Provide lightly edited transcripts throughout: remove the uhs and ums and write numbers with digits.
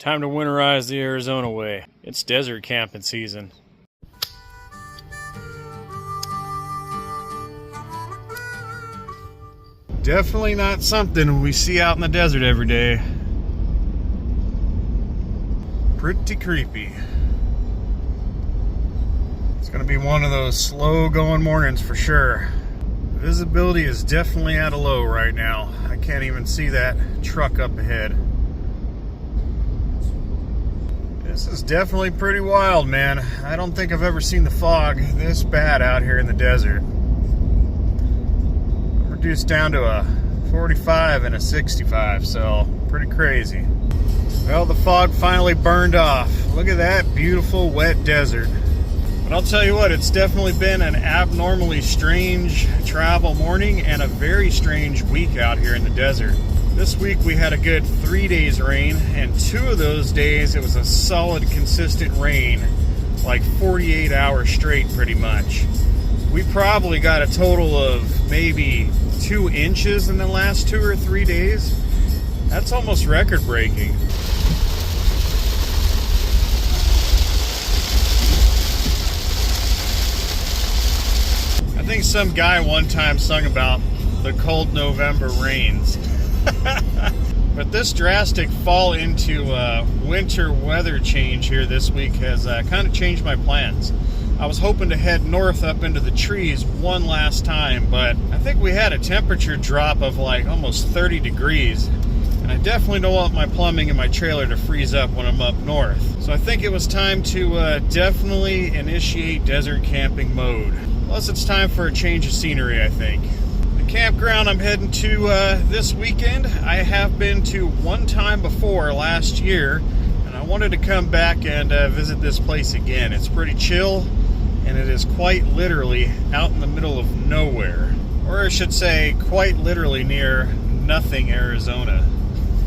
Time to winterize the Arizona way. It's desert camping season. Definitely not something we see out in the desert every day. Pretty creepy. It's gonna be one of those slow going mornings for sure. Visibility is definitely at a low right now. I can't even see that truck up ahead. This is definitely pretty wild, man. I don't think I've ever seen the fog this bad out here in the desert. Reduced down to a 45 and a 65, so pretty crazy. Well, the fog finally burned off. Look at that beautiful wet desert. But I'll tell you what, it's definitely been an abnormally strange travel morning and a very strange week out here in the desert. This week we had a good 3 days rain, and 2 of those days it was a solid, consistent rain, like 48 hours straight pretty much. We probably got a total of maybe 2 inches in the last 2 or 3 days. That's almost record breaking. I think some guy one time sung about the cold November rains. But this drastic fall into winter weather change here this week has kind of changed my plans. I was hoping to head north up into the trees one last time, but I think we had a temperature drop of like almost 30 degrees. And I definitely don't want my plumbing and my trailer to freeze up when I'm up north. So I think it was time to definitely initiate desert camping mode. Plus it's time for a change of scenery, I think. The campground I'm heading to this weekend, I have been to one time before last year, and I wanted to come back and visit this place again. It's pretty chill, and it is quite literally out in the middle of nowhere. Or I should say, quite literally near nothing, Arizona.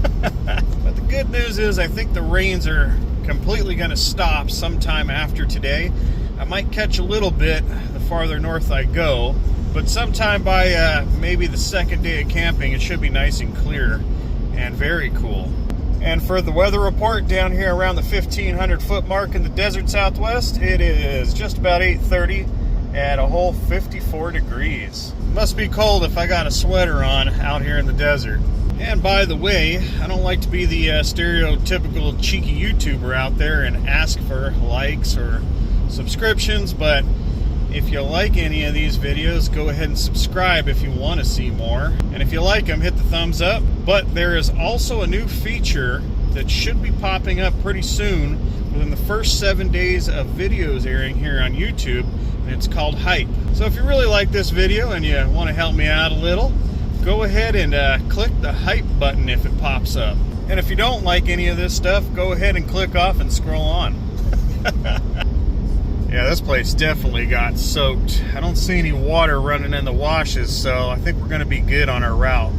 But the good news is I think the rains are completely going to stop sometime after today. I might catch a little bit the farther north I go, but sometime by maybe the second day of camping, it should be nice and clear and very cool. And for the weather report down here around the 1,500 foot mark in the desert southwest, it is just about 8:30 at a whole 54 degrees. Must be cold if I got a sweater on out here in the desert. And by the way, I don't like to be the stereotypical cheeky YouTuber out there and ask for likes or subscriptions, but if you like any of these videos, go ahead and subscribe if you want to see more. And if you like them, hit the thumbs up. But there is also a new feature that should be popping up pretty soon within the first 7 days of videos airing here on YouTube, and it's called Hype. So if you really like this video and you want to help me out a little, go ahead and click the Hype button if it pops up. And if you don't like any of this stuff, go ahead and click off and scroll on. Yeah, this place definitely got soaked. I don't see any water running in the washes, so I think we're going to be good on our route.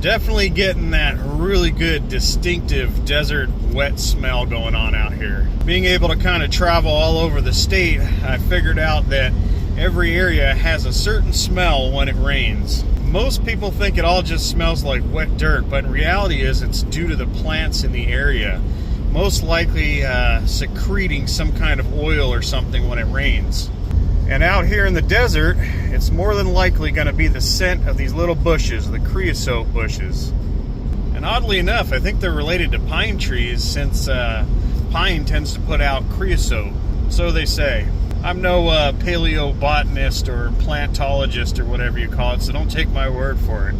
Definitely getting that really good, distinctive desert wet smell going on out here. Being able to kind of travel all over the state, I figured out that every area has a certain smell when it rains. Most people think it all just smells like wet dirt, but in reality it's due to the plants in the area. Most likely secreting some kind of oil or something when it rains. And out here in the desert, it's more than likely going to be the scent of these little bushes, the creosote bushes. And oddly enough, I think they're related to pine trees, since pine tends to put out creosote. So they say. I'm no paleobotanist or plantologist or whatever you call it, so don't take my word for it.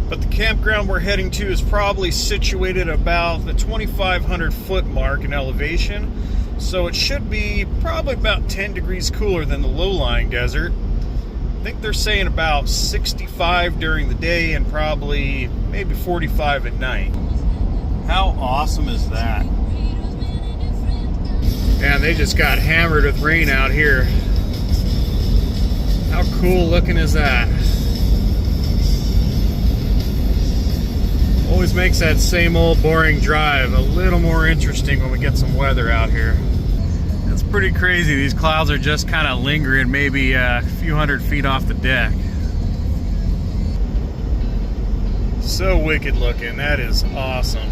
But the campground we're heading to is probably situated about the 2,500 foot mark in elevation, so it should be probably about 10 degrees cooler than the low-lying desert. I think they're saying about 65 during the day and probably maybe 45 at night. How awesome is that? And they just got hammered with rain out here. How cool looking is that? Always makes that same old boring drive a little more interesting when we get some weather out here. It's pretty crazy. These clouds are just kind of lingering maybe a few hundred feet off the deck. So wicked looking. That is awesome.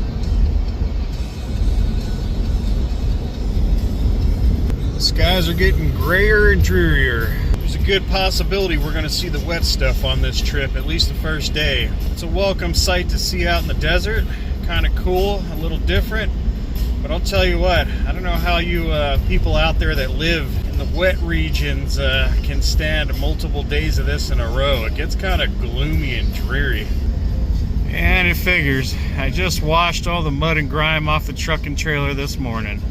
Skies are getting grayer and drearier. There's a good possibility we're going to see the wet stuff on this trip, at least the first day. It's a welcome sight to see out in the desert. Kind of cool, a little different. But I'll tell you what, I don't know how you people out there that live in the wet regions can stand multiple days of this in a row. It gets kind of gloomy and dreary. And it figures. I just washed all the mud and grime off the truck and trailer this morning.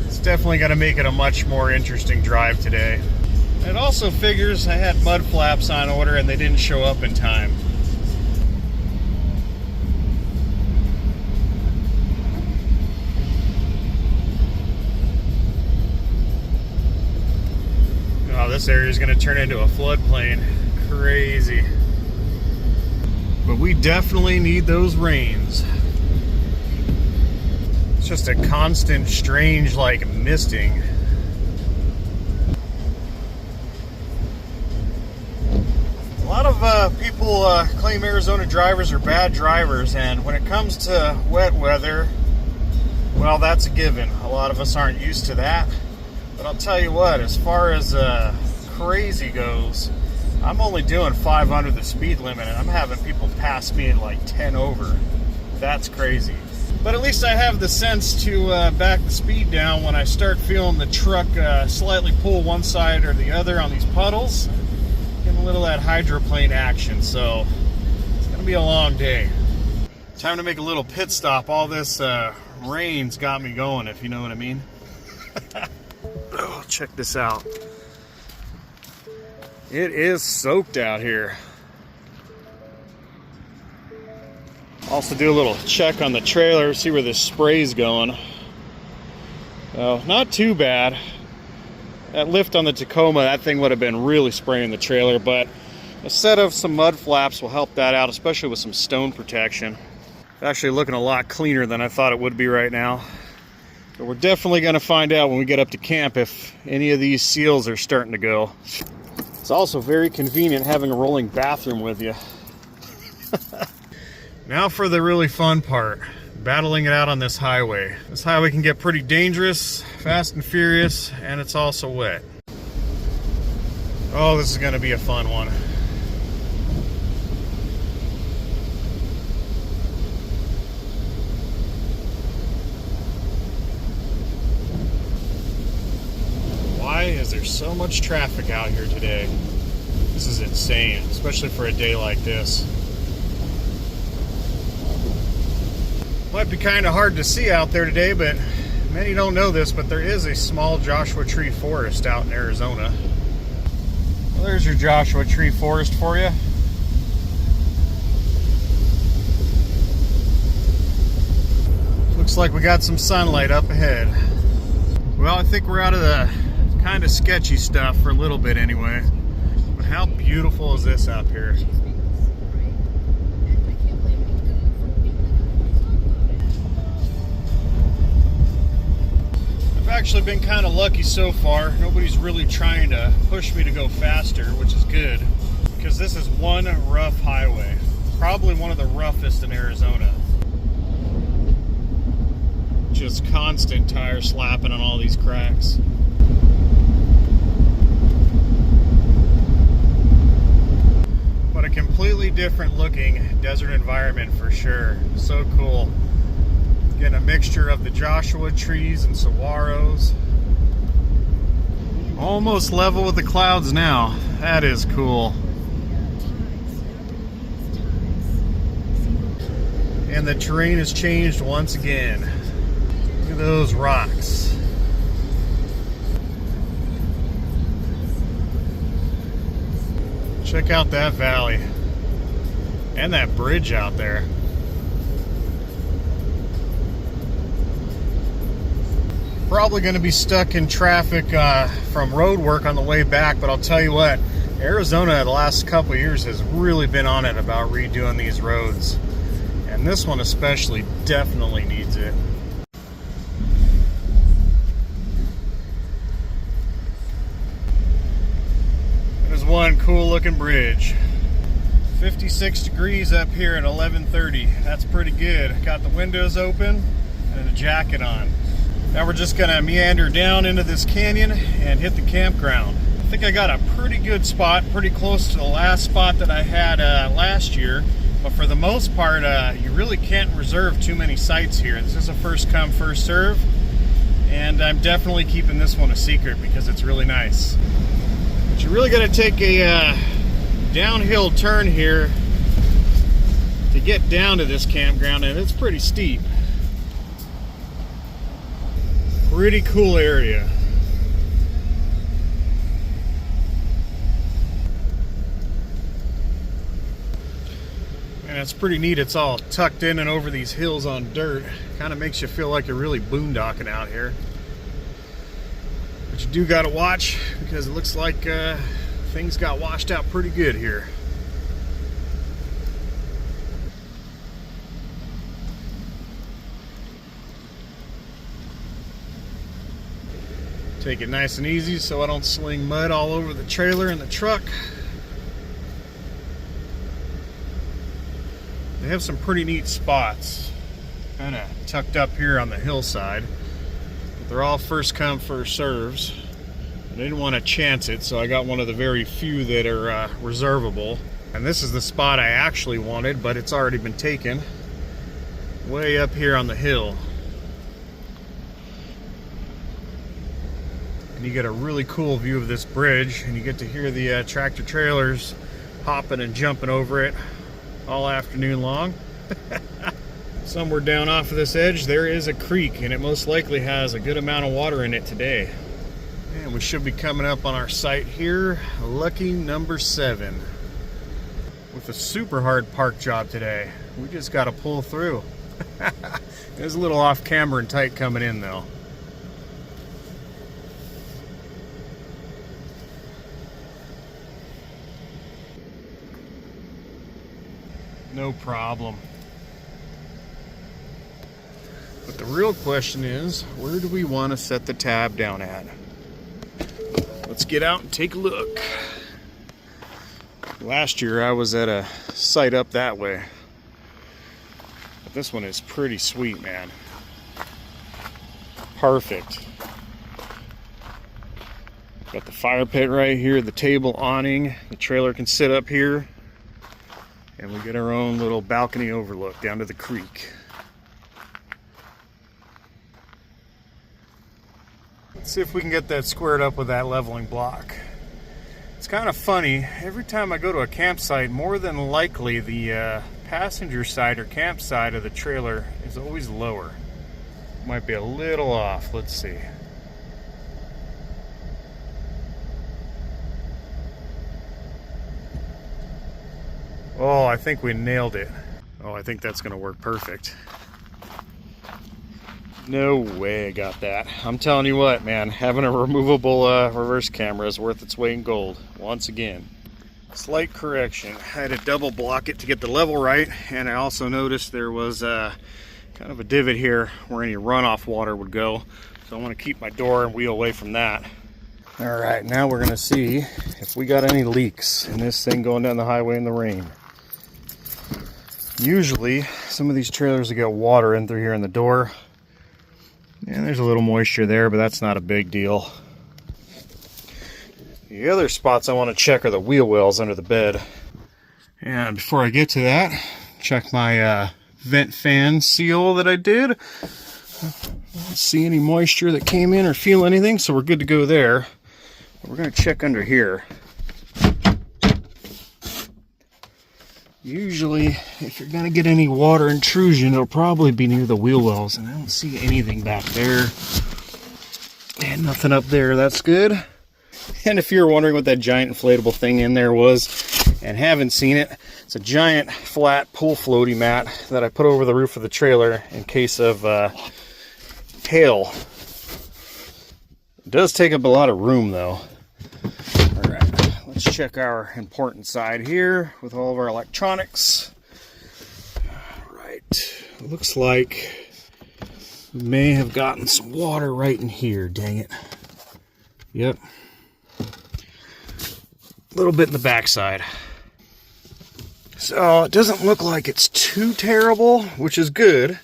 It's definitely going to make it a much more interesting drive today. It also figures I had mud flaps on order and they didn't show up in time. Oh, this area is going to turn into a floodplain. Crazy. But we definitely need those rains. It's just a constant, strange, like, misting. A lot of people claim Arizona drivers are bad drivers, and when it comes to wet weather, well, that's a given. A lot of us aren't used to that. But I'll tell you what, as far as crazy goes, I'm only doing 5 under the speed limit, and I'm having people pass me at like 10 over. That's crazy. But at least I have the sense to back the speed down when I start feeling the truck slightly pull one side or the other on these puddles. Getting a little of that hydroplane action, so it's going to be a long day. Time to make a little pit stop. All this rain's got me going, if you know what I mean. Oh, check this out. It is soaked out here. Also do a little check on the trailer, see where this spray's going. Oh, not too bad. That lift on the Tacoma, that thing would have been really spraying the trailer, but a set of some mud flaps will help that out, especially with some stone protection. It's actually looking a lot cleaner than I thought it would be right now. But we're definitely going to find out when we get up to camp if any of these seals are starting to go. It's also very convenient having a rolling bathroom with you. Now for the really fun part, battling it out on this highway. This highway can get pretty dangerous, fast and furious, and it's also wet. Oh, this is going to be a fun one. Why is there so much traffic out here today? This is insane, especially for a day like this. Might be kind of hard to see out there today, but many don't know this, but there is a small Joshua tree forest out in Arizona. Well, there's your Joshua tree forest for you. Looks like we got some sunlight up ahead. Well, I think we're out of the kind of sketchy stuff for a little bit anyway. But how beautiful is this out here? I've actually been kind of lucky so far. Nobody's really trying to push me to go faster, which is good, because this is one rough highway. Probably one of the roughest in Arizona. Just constant tire slapping on all these cracks. But a completely different looking desert environment for sure. So cool. Getting a mixture of the Joshua trees and saguaros. Almost level with the clouds now. That is cool. And the terrain has changed once again. Look at those rocks. Check out that valley. And that bridge out there. Probably going to be stuck in traffic from road work on the way back, but I'll tell you what, Arizona the last couple of years has really been on it about redoing these roads, and this one especially definitely needs it. There's one cool looking bridge. 56 degrees up here at 11:30. That's pretty good. Got the windows open and a jacket on. Now we're just gonna meander down into this canyon and hit the campground. I think I got a pretty good spot, pretty close to the last spot that I had last year. But for the most part, you really can't reserve too many sites here. This is a first come, first serve. And I'm definitely keeping this one a secret because it's really nice. But you really gotta take a downhill turn here to get down to this campground, and it's pretty steep. Pretty cool area. And it's pretty neat. It's all tucked in and over these hills on dirt. Kind of makes you feel like you're really boondocking out here. But you do got to watch because it looks like things got washed out pretty good here. Take it nice and easy so I don't sling mud all over the trailer and the truck. They have some pretty neat spots kind of tucked up here on the hillside. But they're all first come, first serves. I didn't want to chance it, so I got one of the very few that are reservable. And this is the spot I actually wanted, but it's already been taken. Way up here on the hill. And you get a really cool view of this bridge, and you get to hear the tractor trailers hopping and jumping over it all afternoon long. Somewhere down off of this edge there is a creek, and it most likely has a good amount of water in it today. And we should be coming up on our site here, lucky number 7. With a super hard park job today. We just got to pull through. It was a little off camber and tight coming in though. No problem. But the real question is, where do we want to set the tab down at? Let's get out and take a look. Last year I was at a site up that way. But this one is pretty sweet, man. Perfect. Got the fire pit right here, the table awning. The trailer can sit up here. And we get our own little balcony overlook down to the creek. Let's see if we can get that squared up with that leveling block. It's kind of funny, every time I go to a campsite, more than likely the passenger side or campsite of the trailer is always lower. Might be a little off, let's see. Oh, I think we nailed it. Oh, I think that's gonna work perfect. No way I got that. I'm telling you what, man, having a removable reverse camera is worth its weight in gold, once again. Slight correction. I had to double block it to get the level right, and I also noticed there was kind of a divot here where any runoff water would go. So I want to keep my door and wheel away from that. All right, now we're gonna see if we got any leaks in this thing going down the highway in the rain. Usually, some of these trailers will get water in through here in the door. And there's a little moisture there, but that's not a big deal. The other spots I want to check are the wheel wells under the bed. And before I get to that, check my vent fan seal that I did. I don't see any moisture that came in or feel anything, so we're good to go there. We're going to check under here. Usually, if you're going to get any water intrusion, it'll probably be near the wheel wells, and I don't see anything back there. And nothing up there, that's good. And if you're wondering what that giant inflatable thing in there was, and haven't seen it, it's a giant flat pool floaty mat that I put over the roof of the trailer in case of hail. It does take up a lot of room though. Let's check our important side here with all of our electronics. All right, looks like we may have gotten some water right in here, dang it. Yep. A little bit in the backside. So it doesn't look like it's too terrible, which is good.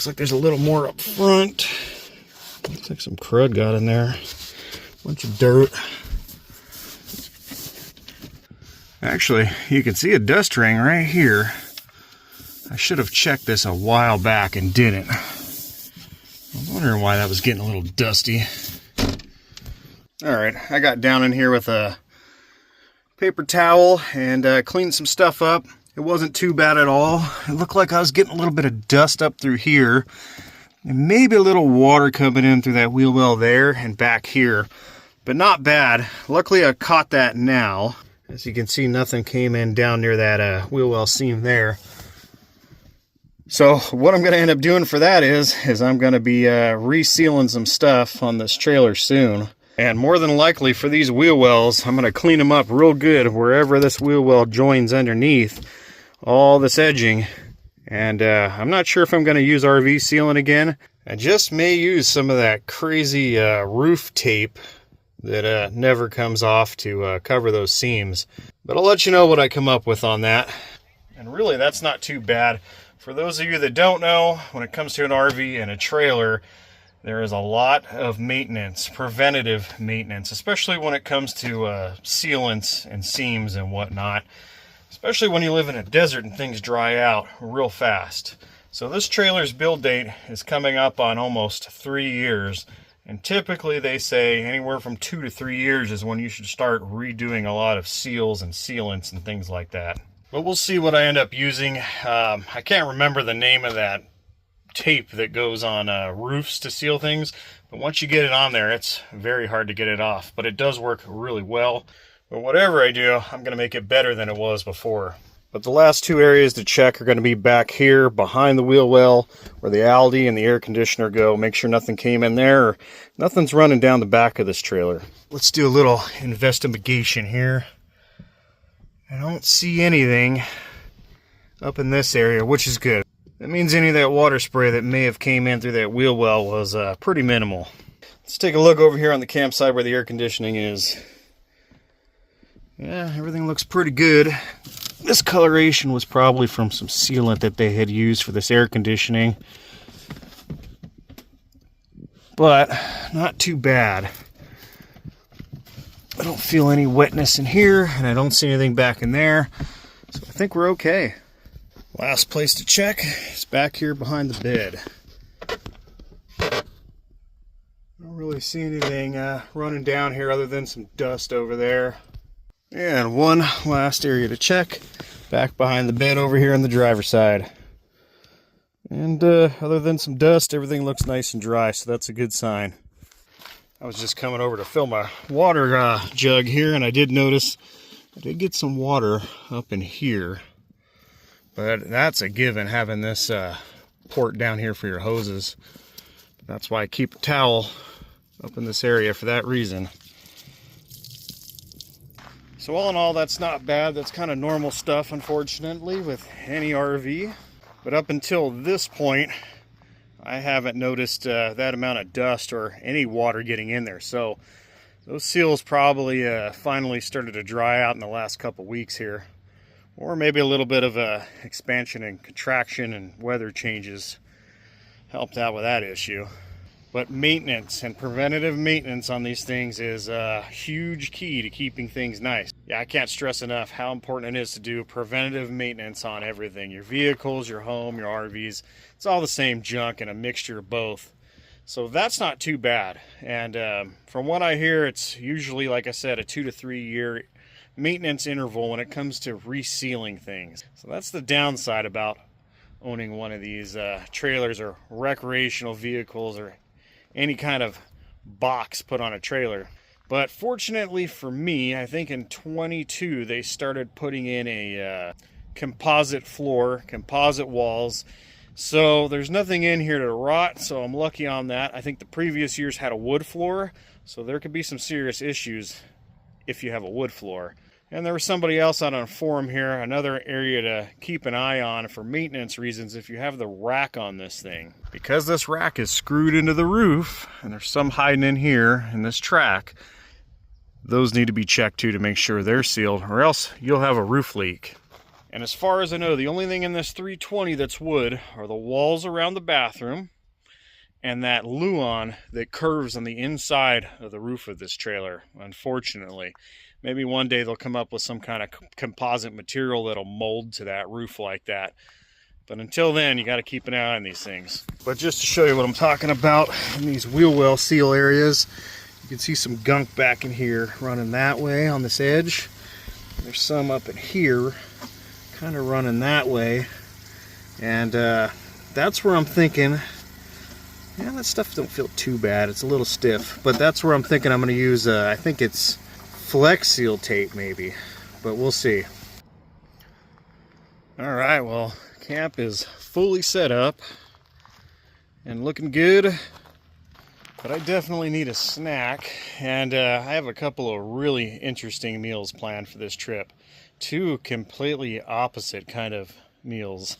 Looks like there's a little more up front. Looks like some crud got in there. Bunch of dirt. Actually, you can see a dust ring right here. I should have checked this a while back and didn't. I was wondering why that was getting a little dusty. Alright, I got down in here with a paper towel and cleaned some stuff up. It wasn't too bad at all. It looked like I was getting a little bit of dust up through here. And maybe a little water coming in through that wheel well there and back here. But not bad. Luckily I caught that now. As you can see, nothing came in down near that wheel well seam there. So what I'm going to end up doing for that is I'm going to be resealing some stuff on this trailer soon. And more than likely for these wheel wells, I'm going to clean them up real good wherever this wheel well joins underneath all this edging. And I'm not sure if I'm going to use RV sealant again. I just may use some of that crazy roof tape that never comes off to cover those seams. But I'll let you know what I come up with on that. And really, that's not too bad. For those of you that don't know, when it comes to an RV and a trailer, there is a lot of maintenance, preventative maintenance, especially when it comes to sealants and seams and whatnot. Especially when you live in a desert and things dry out real fast. So this trailer's build date is coming up on almost 3 years. And typically they say anywhere from 2 to 3 years is when you should start redoing a lot of seals and sealants and things like that. But we'll see what I end up using. I can't remember the name of that tape that goes on roofs to seal things. But once you get it on there, it's very hard to get it off. But it does work really well. But whatever I do, I'm going to make it better than it was before. But the last 2 areas to check are going to be back here behind the wheel well where the Aldi and the air conditioner go. Make sure nothing came in there or nothing's running down the back of this trailer. Let's do a little investigation here. I don't see anything up in this area, which is good. That means any of that water spray that may have came in through that wheel well was pretty minimal. Let's take a look over here on the campsite where the air conditioning is. Yeah, everything looks pretty good. This coloration was probably from some sealant that they had used for this air conditioning. But not too bad. I don't feel any wetness in here, and I don't see anything back in there. So I think we're okay. Last place to check is back here behind the bed. I don't really see anything running down here other than some dust over there. And one last area to check, back behind the bed over here on the driver's side. And other than some dust, everything looks nice and dry, so that's a good sign. I was just coming over to fill my water jug here, and I did notice I did get some water up in here. But that's a given, having this port down here for your hoses. That's why I keep a towel up in this area for that reason. So all in all, that's not bad. That's kind of normal stuff, unfortunately, with any RV. But up until this point, I haven't noticed that amount of dust or any water getting in there. So those seals probably finally started to dry out in the last couple weeks here. Or maybe a little bit of expansion and contraction and weather changes helped out with that issue. But maintenance and preventative maintenance on these things is a huge key to keeping things nice. Yeah, I can't stress enough how important it is to do preventative maintenance on everything. Your vehicles, your home, your RVs. It's all the same junk and a mixture of both. So that's not too bad. And from what I hear, it's usually, like I said, a 2 to 3 year maintenance interval when it comes to resealing things. So that's the downside about owning one of these trailers or recreational vehicles or any kind of box put on a trailer. But fortunately for me, I think in 22 they started putting in a composite floor, composite walls. So there's nothing in here to rot, so I'm lucky on that. I think the previous years had a wood floor, so there could be some serious issues if you have a wood floor. And there was somebody else out on a forum here, another area to keep an eye on for maintenance reasons if you have the rack on this thing. Because this rack is screwed into the roof, and there's some hiding in here in this track, those need to be checked too to make sure they're sealed, or else you'll have a roof leak. And as far as I know, the only thing in this 320 that's wood are the walls around the bathroom and that luan that curves on the inside of the roof of this trailer, unfortunately. Maybe one day they'll come up with some kind of composite material that'll mold to that roof like that. But until then, you got to keep an eye on these things. But just to show you what I'm talking about, in these wheel well seal areas, you can see some gunk back in here running that way on this edge. There's some up in here kind of running that way, and that's where I'm thinking, yeah, that stuff don't feel too bad. It's a little stiff, but that's where I'm thinking I'm going to use, I think it's Flex Seal tape maybe, but we'll see. All right, well, camp is fully set up and looking good, but I definitely need a snack, and I have a couple of really interesting meals planned for this trip. Two completely opposite kind of meals.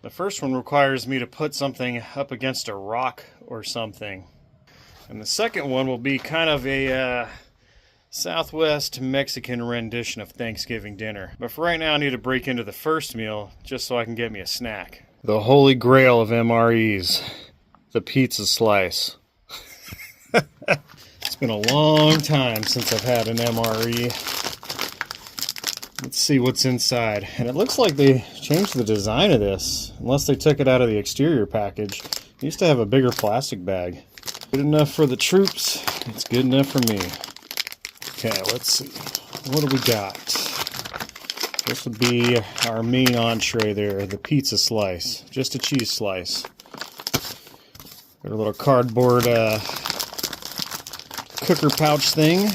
The first one requires me to put something up against a rock or something. And the second one will be kind of a Southwest Mexican rendition of Thanksgiving dinner. But for right now, I need to break into the first meal just so I can get me a snack. The holy grail of MREs, the pizza slice. It's been a long time since I've had an MRE. Let's see what's inside. And it looks like they changed the design of this, unless they took it out of the exterior package. It used to have a bigger plastic bag. Good enough for the troops. It's good enough for me. Okay, let's see. What do we got? This would be our main entree there, the pizza slice. Just a cheese slice. Got a little cardboard cooker pouch thing.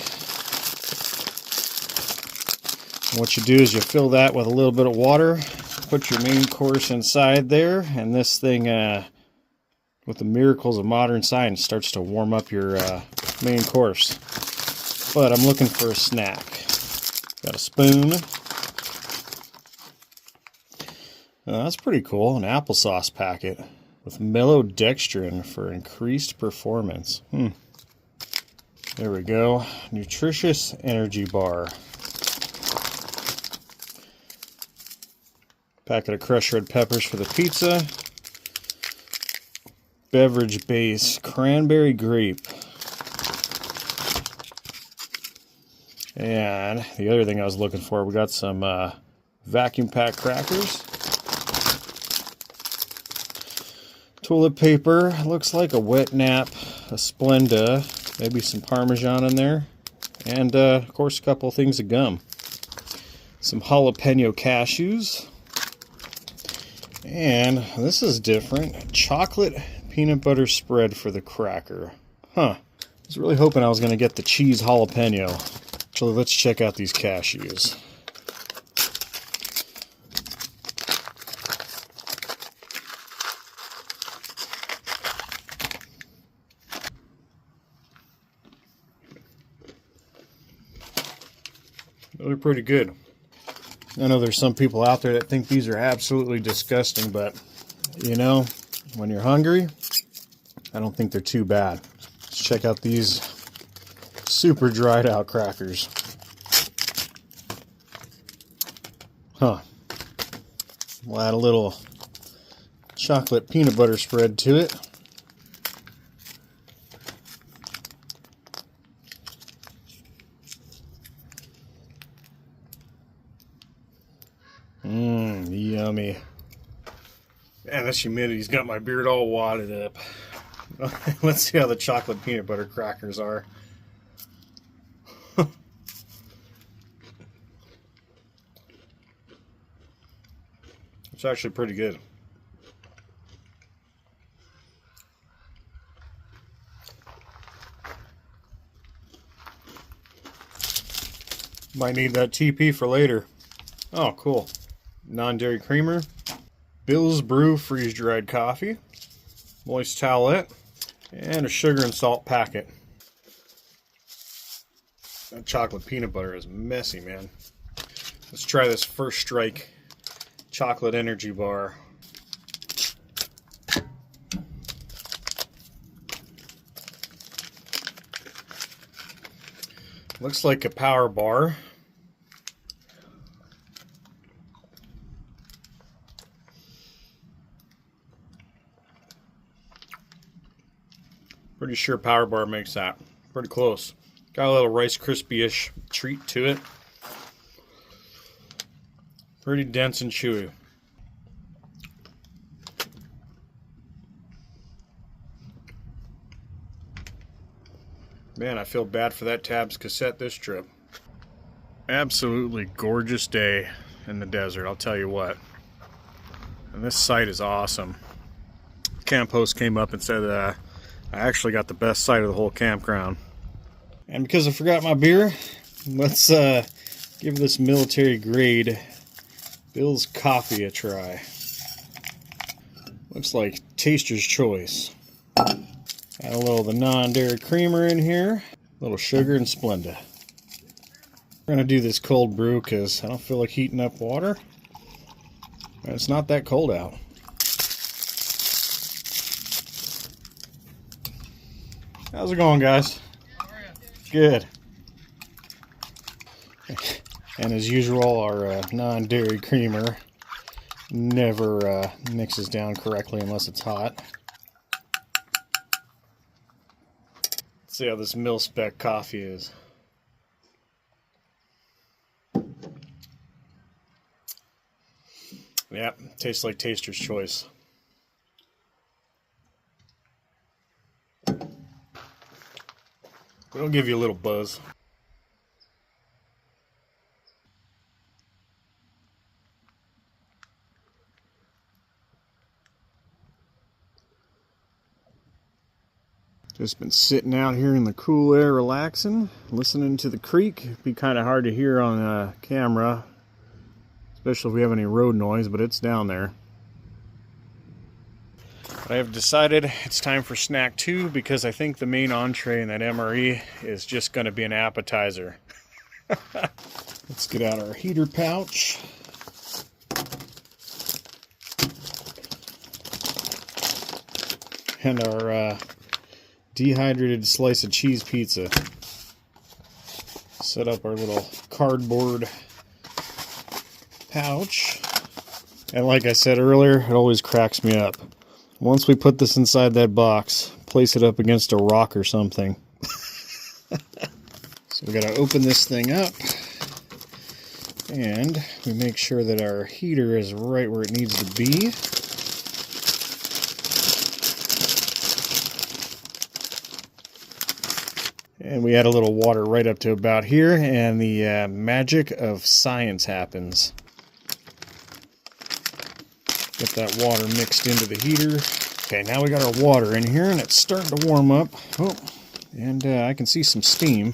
What you do is you fill that with a little bit of water, put your main course inside there, and this thing, with the miracles of modern science, starts to warm up your main course. But I'm looking for a snack. Got a spoon. That's pretty cool, an applesauce packet with maltodextrin for increased performance. There we go, nutritious energy bar. Packet of crushed red peppers for the pizza. Beverage base, cranberry grape. And the other thing I was looking for, we got some vacuum pack crackers. Toilet paper, looks like a wet nap, a Splenda, maybe some Parmesan in there. And of course a couple things of gum. Some jalapeno cashews. And this is different. Chocolate peanut butter spread for the cracker. Huh. I was really hoping I was going to get the cheese jalapeno. So let's check out these cashews. They're pretty good. I know there's some people out there that think these are absolutely disgusting, but you know, when you're hungry, I don't think they're too bad. Let's check out these super dried out crackers. Huh. We'll add a little chocolate peanut butter spread to it. Yummy. Man, this humidity's got my beard all wadded up. Let's see how the chocolate peanut butter crackers are. It's actually pretty good. Might need that TP for later. Oh, cool. Non-dairy creamer. Bill's Brew freeze-dried coffee. Moist towelette. And a sugar and salt packet. That chocolate peanut butter is messy, man. Let's try this First Strike chocolate energy bar. Looks like a power bar. Pretty sure Power Bar makes that. Pretty close. Got a little Rice Krispie-ish treat to it. Pretty dense and chewy. Man, I feel bad for that Tabs cassette this trip. Absolutely gorgeous day in the desert, I'll tell you what. And this site is awesome. Camp host came up and said I actually got the best site of the whole campground. And because I forgot my beer, let's give this military grade Bill's Coffee a try. Looks like taster's choice. Add a little of the non-dairy creamer in here, a little sugar and Splenda. We're gonna do this cold brew because I don't feel like heating up water. And it's not that cold out. How's it going, guys? Good. And as usual, our non-dairy creamer never mixes down correctly unless it's hot. Let's see how this mil-spec coffee is. Yep, tastes like taster's choice. It'll give you a little buzz. Just been sitting out here in the cool air relaxing, listening to the creek. It'd be kind of hard to hear on camera, especially if we have any road noise, but it's down there. But I have decided it's time for snack 2 because I think the main entree in that MRE is just going to be an appetizer. Let's get out our heater pouch. And our dehydrated slice of cheese pizza. Set up our little cardboard pouch. And like I said earlier, it always cracks me up. Once we put this inside that box, place it up against a rock or something. So we gotta open this thing up. And we make sure that our heater is right where it needs to be. And we add a little water right up to about here, and the magic of science happens. Get that water mixed into the heater. Okay, now we got our water in here, and it's starting to warm up. Oh, and I can see some steam.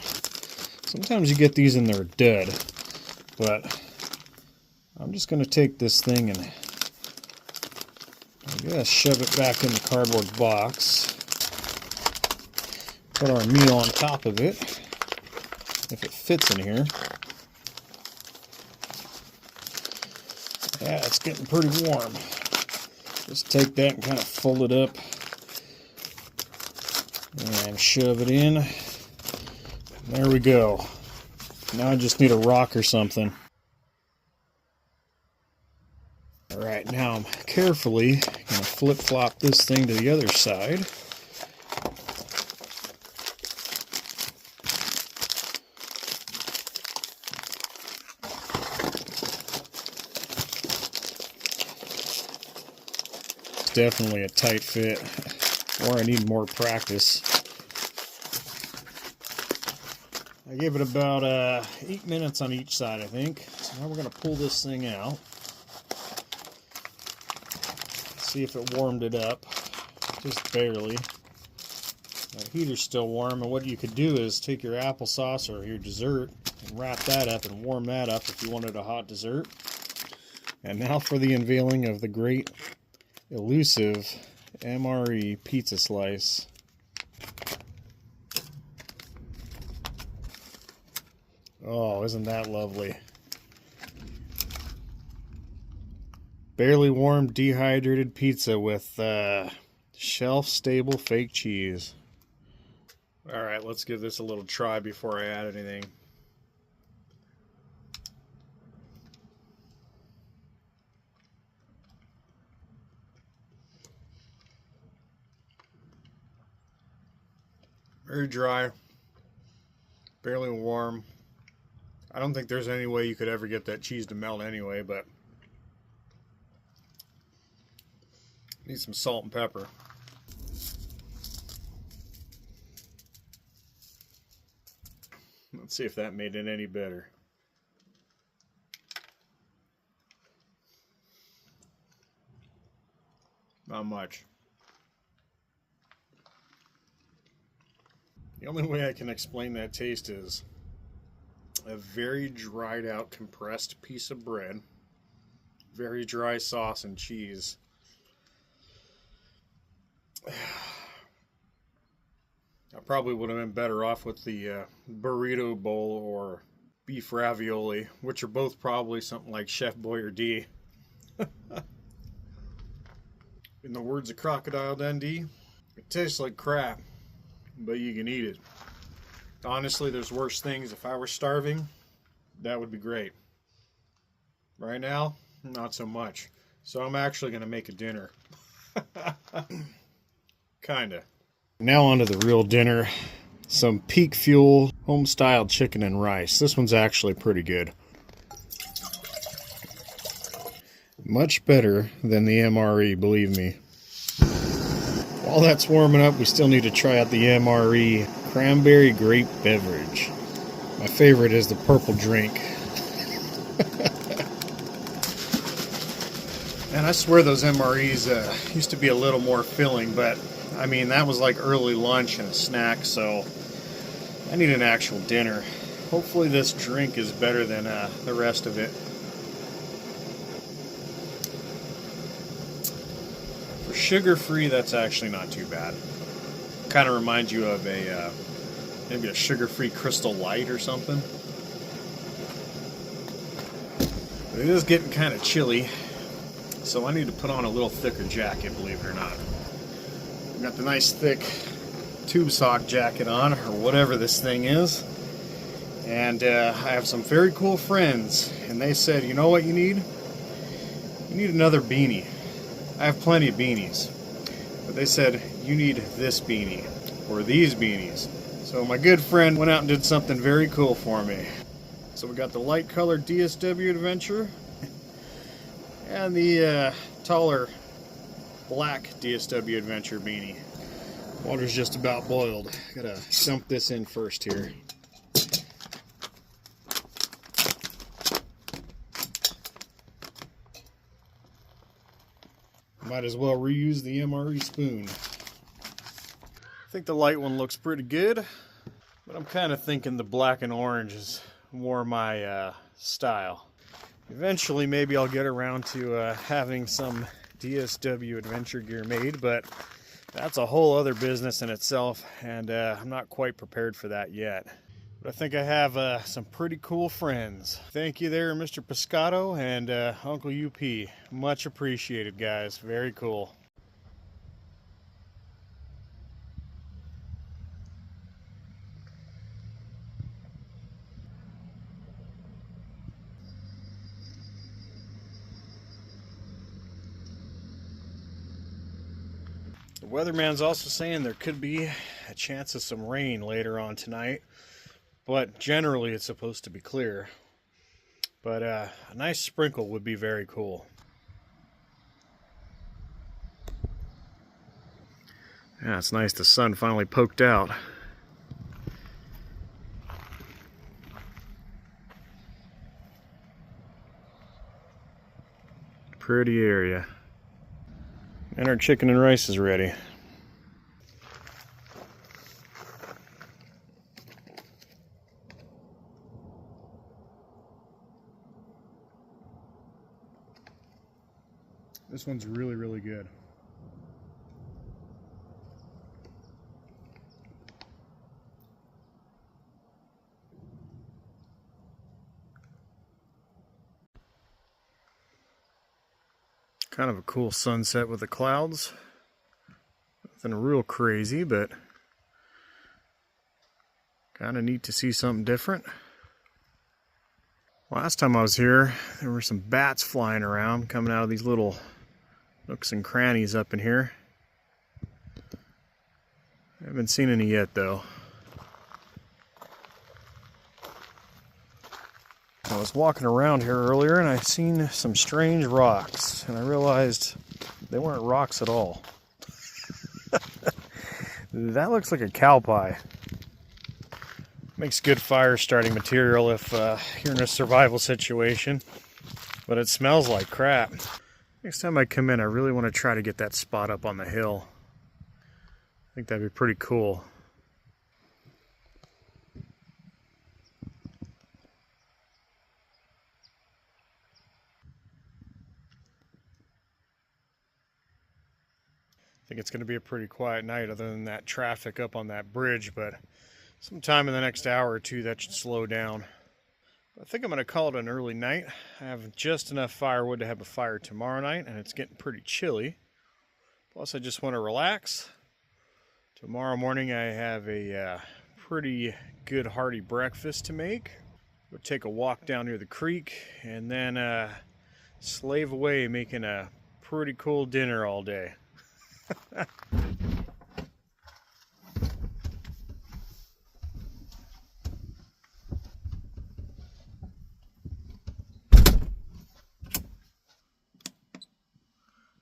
Sometimes you get these and they're dead, but I'm just going to take this thing and I guess shove it back in the cardboard box. Put our meal on top of it, if it fits in here. Yeah, it's getting pretty warm. Just take that and kind of fold it up and shove it in. There we go. Now I just need a rock or something. Alright, now I'm carefully going to flip-flop this thing to the other side. Definitely a tight fit, or I need more practice. I gave it about 8 minutes on each side, I think. So now we're going to pull this thing out. See if it warmed it up, just barely. The heater's still warm, and what you could do is take your applesauce or your dessert and wrap that up and warm that up if you wanted a hot dessert. And now for the unveiling of the great elusive MRE pizza slice. Oh, isn't that lovely? Barely warm dehydrated pizza with shelf-stable fake cheese. Alright, let's give this a little try before I add anything. Very dry, barely warm. I don't think there's any way you could ever get that cheese to melt anyway, but need some salt and pepper. Let's see if that made it any better. Not much. The only way I can explain that taste is a very dried out compressed piece of bread, very dry sauce and cheese. I probably would have been better off with the burrito bowl or beef ravioli, which are both probably something like Chef Boyardee. In the words of Crocodile Dundee, it tastes like crap, but you can eat it. Honestly, there's worse things. If I were starving, that would be great. Right now, not so much. So I'm actually going to make a dinner. Kinda. Now onto the real dinner. Some Peak Fuel home-style chicken and rice. This one's actually pretty good. Much better than the MRE, believe me. While that's warming up, we still need to try out the MRE Cranberry Grape Beverage. My favorite is the purple drink. And I swear those MREs used to be a little more filling, but I mean, that was like early lunch and a snack, so I need an actual dinner. Hopefully this drink is better than the rest of it. For sugar-free, that's actually not too bad. Kind of reminds you of a maybe a sugar-free Crystal Light or something. But it is getting kind of chilly, so I need to put on a little thicker jacket, believe it or not. I've got the nice thick tube sock jacket on, or whatever this thing is. And I have some very cool friends, and they said, you know what you need? You need another beanie. I have plenty of beanies, but they said, you need this beanie, or these beanies. So my good friend went out and did something very cool for me. So we got the light colored DSW Adventure, and the taller black DSW Adventure beanie. Water's just about boiled. Gotta dump this in first here. Might as well reuse the MRE spoon. I think the light one looks pretty good, but I'm kind of thinking the black and orange is more my style. Eventually, maybe I'll get around to having some DSW adventure gear made, but that's a whole other business in itself, and I'm not quite prepared for that yet. But I think I have some pretty cool friends. Thank you there, Mr. Pescato and Uncle UP. Much appreciated, guys. Very cool. The weatherman's also saying there could be a chance of some rain later on tonight, but generally it's supposed to be clear. But a nice sprinkle would be very cool. Yeah, it's nice the sun finally poked out. Pretty area. And our chicken and rice is ready. This one's really, really good. Kind of a cool sunset with the clouds. Nothing real crazy, but kind of neat to see something different. Last time I was here, there were some bats flying around, coming out of these little nooks and crannies up in here. I haven't seen any yet, though. I was walking around here earlier and I seen some strange rocks, and I realized they weren't rocks at all. That looks like a cow pie. Makes good fire starting material if you're in a survival situation, but it smells like crap. Next time I come in, I really want to try to get that spot up on the hill. I think that'd be pretty cool. I think it's going to be a pretty quiet night other than that traffic up on that bridge, but sometime in the next hour or two that should slow down. I think I'm going to call it an early night. I have just enough firewood to have a fire tomorrow night, and it's getting pretty chilly. Plus I just want to relax. Tomorrow morning I have a pretty good hearty breakfast to make. We'll take a walk down near the creek and then slave away making a pretty cool dinner all day.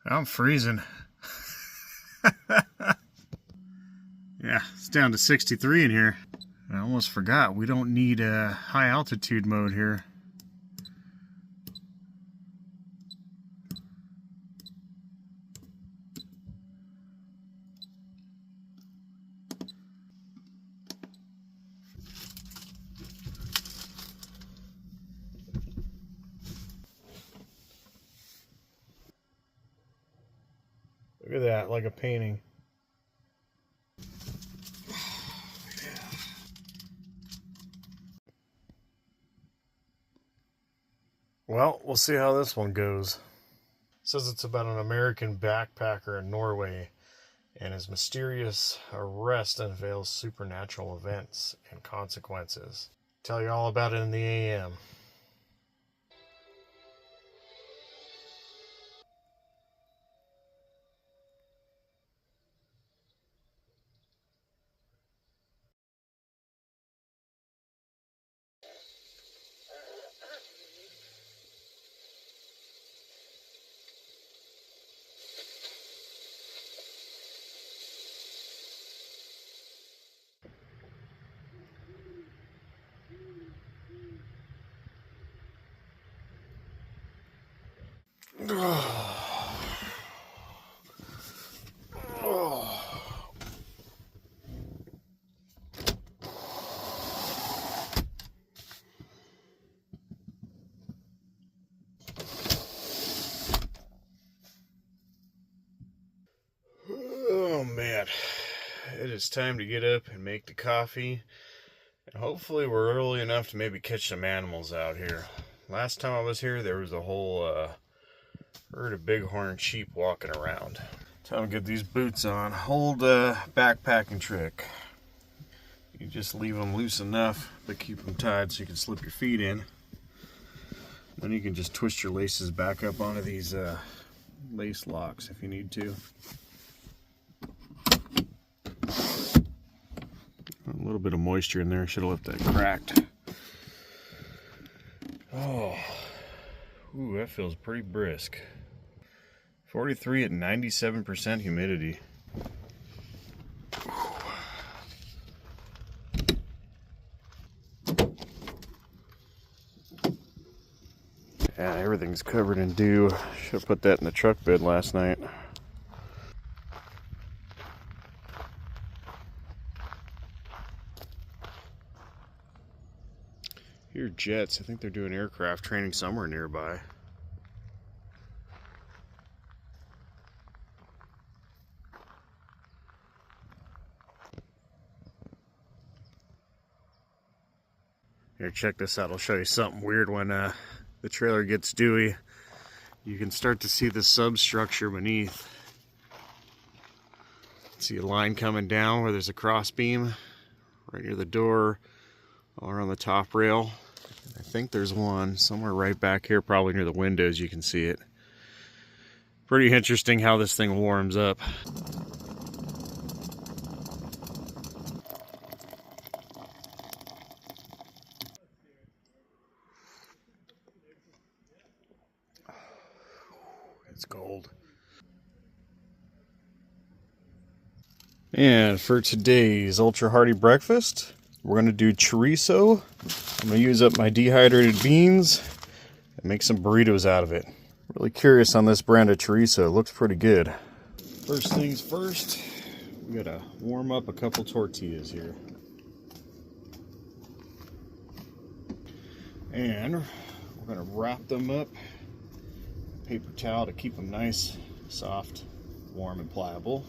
I'm freezing. Yeah, it's down to 63 in here. I almost forgot, we don't need a high altitude mode here. Look at that, like a painting. Well, we'll see how this one goes. It says it's about an American backpacker in Norway, and his mysterious arrest unveils supernatural events and consequences. Tell you all about it in the AM. Oh man, it is time to get up and make the coffee, and hopefully we're early enough to maybe catch some animals out here. Last time I was here there was a whole herd of bighorn sheep walking around. Time to get these boots on. Old backpacking trick. You just leave them loose enough but keep them tied so you can slip your feet in. Then you can just twist your laces back up onto these lace locks if you need to. A little bit of moisture in there, should have left that cracked. Oh, ooh, that feels pretty brisk. 43 at 97% humidity. Yeah, everything's covered in dew. Should have put that in the truck bed last night. Here are jets. I think they're doing aircraft training somewhere nearby. Here, check this out. I'll show you something weird when the trailer gets dewy. You can start to see the substructure beneath. See a line coming down where there's a cross beam right near the door, all around the top rail. I think there's one somewhere right back here, probably near the windows. You can see it. Pretty interesting how this thing warms up. It's gold. And for today's ultra hearty breakfast, we're going to do chorizo. I'm going to use up my dehydrated beans and make some burritos out of it. Really curious on this brand of chorizo. It looks pretty good. First things first, we got to warm up a couple tortillas here. And we're going to wrap them up in paper towel to keep them nice, soft, warm, and pliable.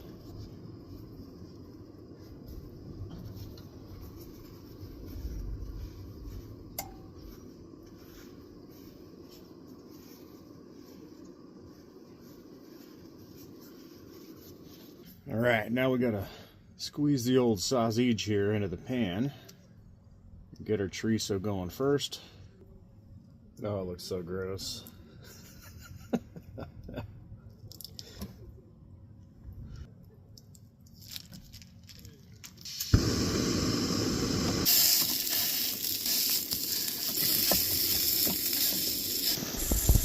All right, now we gotta squeeze the old sausage here into the pan. Get our chorizo going first. Oh, it looks so gross.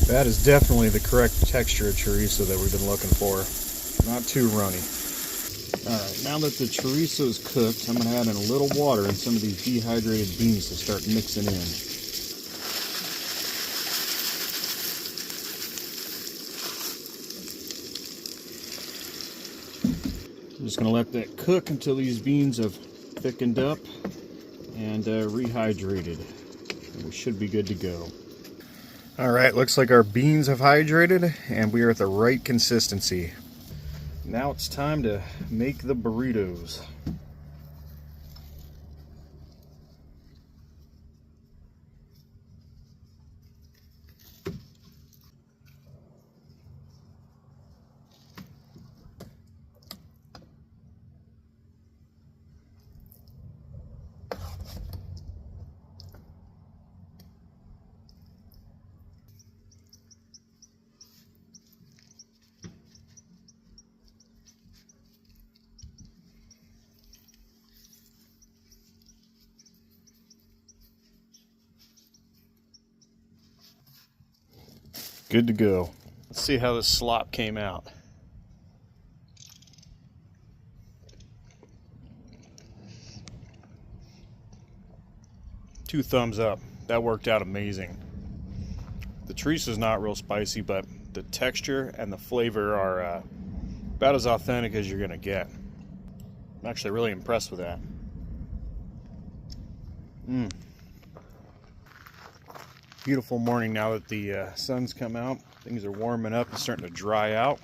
That is definitely the correct texture of chorizo that we've been looking for. Not too runny. Alright, now that the chorizo is cooked, I'm going to add in a little water and some of these dehydrated beans to start mixing in. I'm just going to let that cook until these beans have thickened up and rehydrated. And we should be good to go. Alright, looks like our beans have hydrated and we are at the right consistency. Now it's time to make the burritos. Good to go. Let's see how this slop came out. 2 thumbs up. That worked out amazing. The chorizo is not real spicy, but the texture and the flavor are about as authentic as you're gonna get. I'm actually really impressed with that. Beautiful morning now that the sun's come out. Things are warming up and starting to dry out.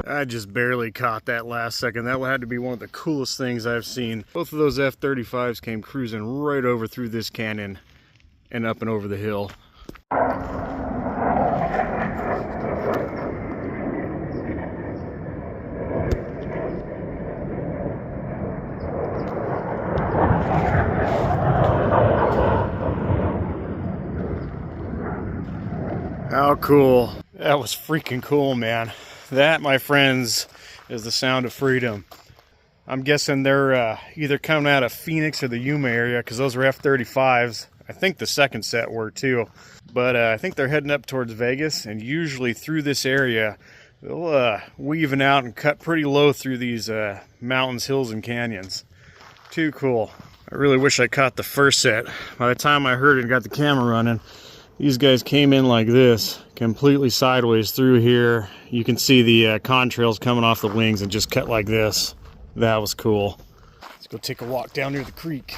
I just barely caught that last second. That had to be one of the coolest things I've seen. Both of those F-35s came cruising right over through this canyon and up and over the hill. How cool. That was freaking cool, man. That, my friends, is the sound of freedom. I'm guessing they're either coming out of Phoenix or the Yuma area, because those are F-35s. I think the second set were too. But I think they're heading up towards Vegas, and usually through this area, they'll weaving out and cut pretty low through these mountains, hills, and canyons. Too cool. I really wish I caught the first set. By the time I heard it and got the camera running, these guys came in like this, completely sideways through here. You can see the contrails coming off the wings and just cut like this. That was cool. Let's go take a walk down near the creek.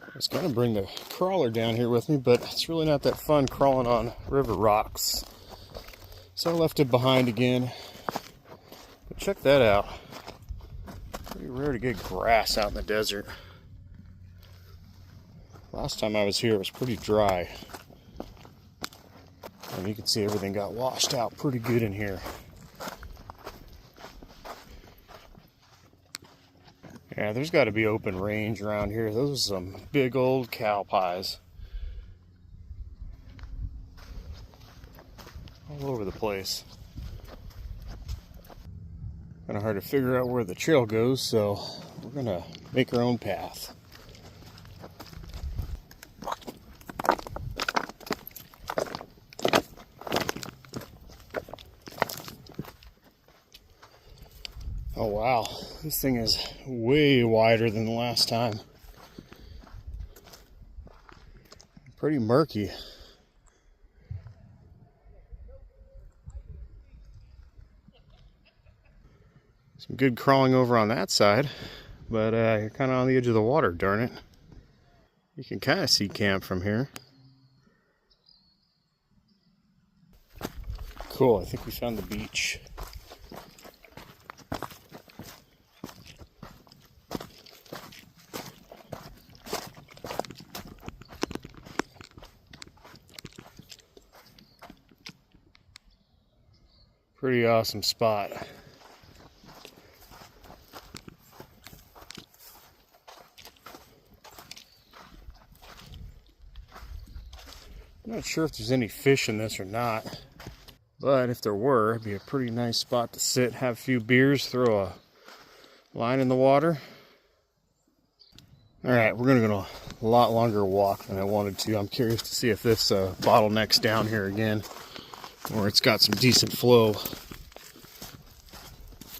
I was going to bring the crawler down here with me, but it's really not that fun crawling on river rocks. So I left it behind again. But check that out. Pretty rare to get grass out in the desert. Last time I was here, it was pretty dry. And you can see everything got washed out pretty good in here. Yeah, there's got to be open range around here. Those are some big old cow pies. All over the place. Kind of hard to figure out where the trail goes, so we're gonna make our own path. Oh wow, this thing is way wider than the last time. Pretty murky. Some good crawling over on that side, but you're kind of on the edge of the water, darn it. You can kind of see camp from here. Cool, I think we found the beach. Pretty awesome spot. I'm not sure if there's any fish in this or not, but if there were, it'd be a pretty nice spot to sit, have a few beers, throw a line in the water. Alright, we're going to go on a lot longer walk than I wanted to. I'm curious to see if this bottleneck's down here again, or it's got some decent flow.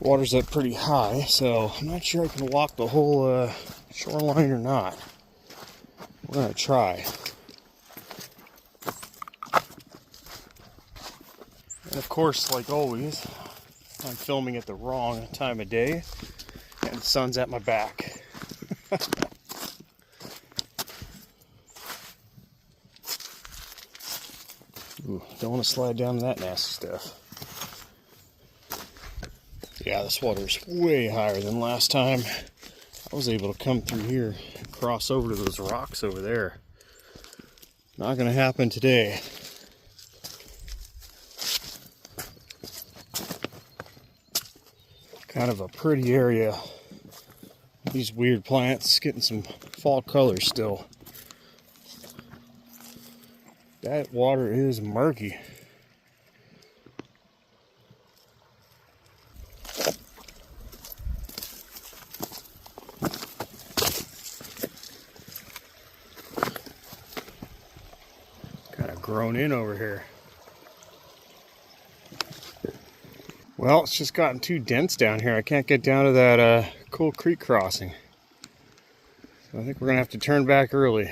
Water's up pretty high, so I'm not sure I can walk the whole shoreline or not. We're going to try. And of course, like always, I'm filming at the wrong time of day, and the sun's at my back. Ooh, don't want to slide down that nasty stuff. Yeah, this water's way higher than last time. I was able to come through here and cross over to those rocks over there. Not gonna happen today. Kind of a pretty area. These weird plants getting some fall colors still. That water is murky. Kind of grown in over here. Well, it's just gotten too dense down here. I can't get down to that Cool Creek crossing. So I think we're gonna have to turn back early.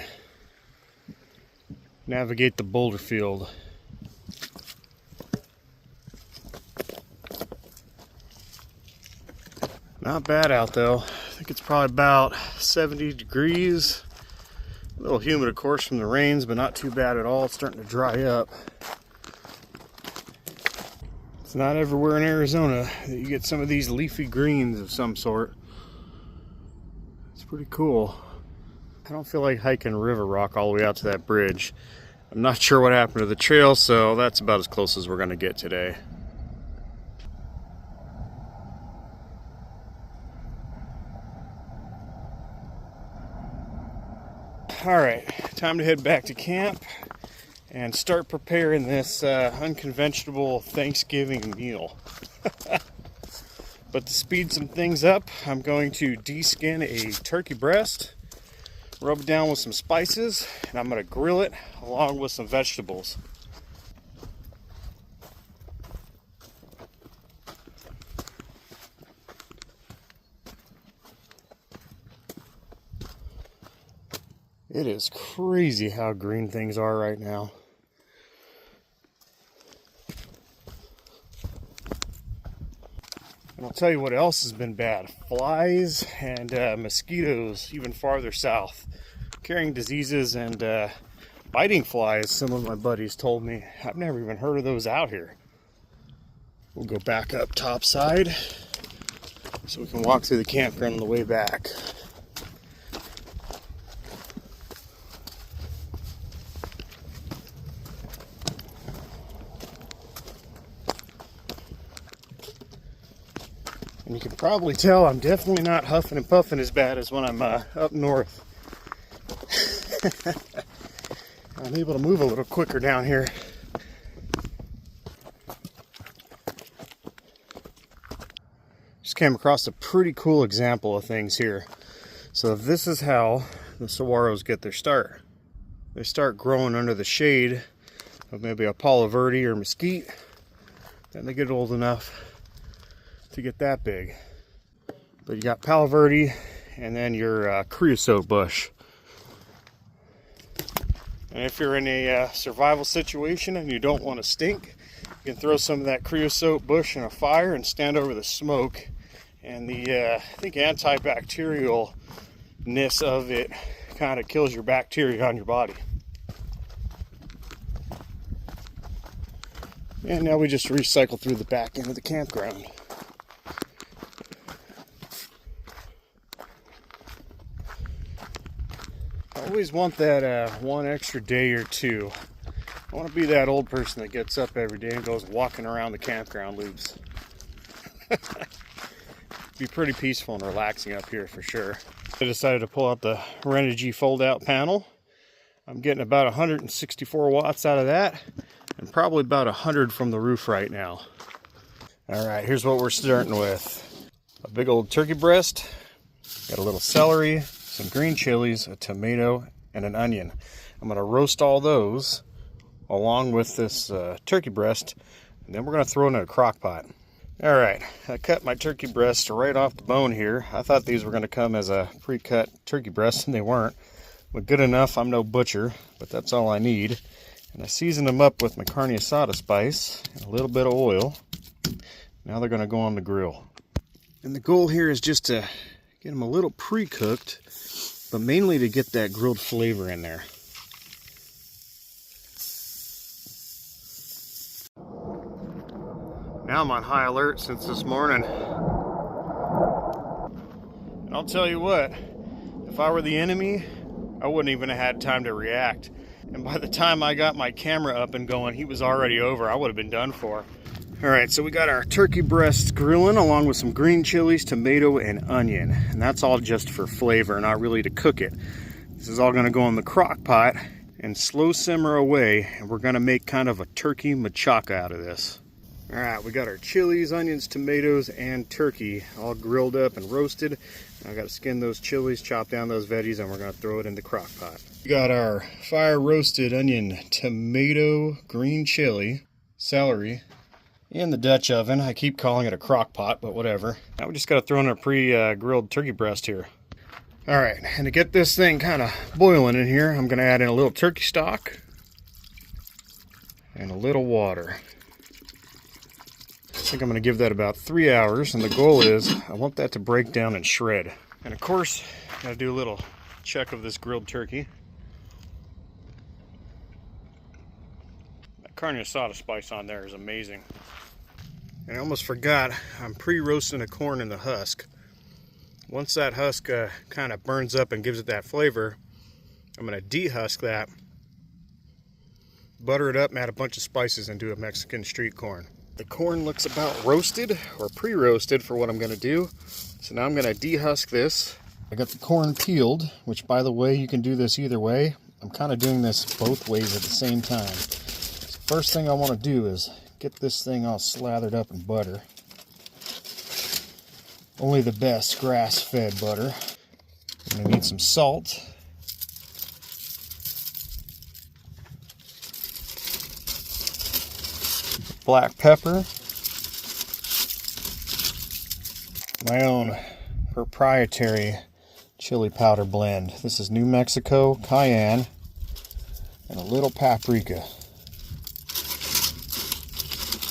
Navigate the boulder field. Not bad out though. I think it's probably about 70 degrees. A little humid, of course, from the rains, but not too bad at all. It's starting to dry up. It's not everywhere in Arizona that you get some of these leafy greens of some sort. It's pretty cool. I don't feel like hiking River Rock all the way out to that bridge. I'm not sure what happened to the trail, so that's about as close as we're going to get today. Alright, time to head back to camp and start preparing this unconventional Thanksgiving meal. But to speed some things up, I'm going to de-skin a turkey breast, rub it down with some spices, and I'm going to grill it along with some vegetables. It is crazy how green things are right now. And I'll tell you what else has been bad. Flies and mosquitoes even farther south. Carrying diseases and biting flies, some of my buddies told me. I've never even heard of those out here. We'll go back up topside so we can walk through the campground on the way back. And you can probably tell I'm definitely not huffing and puffing as bad as when I'm up north. I'm able to move a little quicker down here. Just came across a pretty cool example of things here. So this is how the saguaros get their start. They start growing under the shade of maybe a Palo Verde or mesquite. Then they get old enough to get that big. But you got Palo Verde and then your creosote bush. And if you're in a survival situation and you don't want to stink, you can throw some of that creosote bush in a fire and stand over the smoke. And the, I think, antibacterialness of it kind of kills your bacteria on your body. And now we just recycle through the back end of the campground. I always want that one extra day or two. I want to be that old person that gets up every day and goes walking around the campground loops. Be pretty peaceful and relaxing up here for sure. I decided to pull out the Renogy fold-out panel. I'm getting about 164 watts out of that, and probably about 100 from the roof right now. All right, here's what we're starting with. A big old turkey breast, got a little celery, some green chilies, a tomato, and an onion. I'm gonna roast all those along with this turkey breast, and then we're gonna throw it in a crock pot. All right, I cut my turkey breast right off the bone here. I thought these were gonna come as a pre-cut turkey breast, and they weren't. But good enough, I'm no butcher, but that's all I need. And I seasoned them up with my carne asada spice and a little bit of oil. Now they're gonna go on the grill. And the goal here is just to get them a little pre-cooked, but mainly to get that grilled flavor in there. Now I'm on high alert since this morning. And I'll tell you what, if I were the enemy, I wouldn't even have had time to react. And by the time I got my camera up and going, he was already over. I would have been done for. All right, so we got our turkey breasts grilling along with some green chilies, tomato, and onion. And that's all just for flavor, not really to cook it. This is all gonna go in the crock pot and slow simmer away. And we're gonna make kind of a turkey machaca out of this. All right, we got our chilies, onions, tomatoes, and turkey all grilled up and roasted. I got to skin those chilies, chop down those veggies, and we're going to throw it in the crock pot. We got our fire roasted onion, tomato, green chili, celery, in the Dutch oven. I keep calling it a crock pot, but whatever. Now we just got to throw in our pre-grilled turkey breast here. All right, and to get this thing kind of boiling in here, I'm going to add in a little turkey stock and a little water. I think I'm going to give that about 3 hours, and the goal is I want that to break down and shred. And of course, I got to do a little check of this grilled turkey. That carne asada spice on there is amazing. And I almost forgot, I'm pre-roasting the corn in the husk. Once that husk kind of burns up and gives it that flavor, I'm going to dehusk that, butter it up, and add a bunch of spices, and do a Mexican street corn. The corn looks about roasted or pre-roasted for what I'm going to do. So now I'm going to dehusk this. I got the corn peeled, which, by the way, you can do this either way. I'm kind of doing this both ways at the same time. So first thing I want to do is get this thing all slathered up in butter. Only the best grass-fed butter. I'm going to need some salt. Black pepper, my own proprietary chili powder blend. This is New Mexico, cayenne, and a little paprika.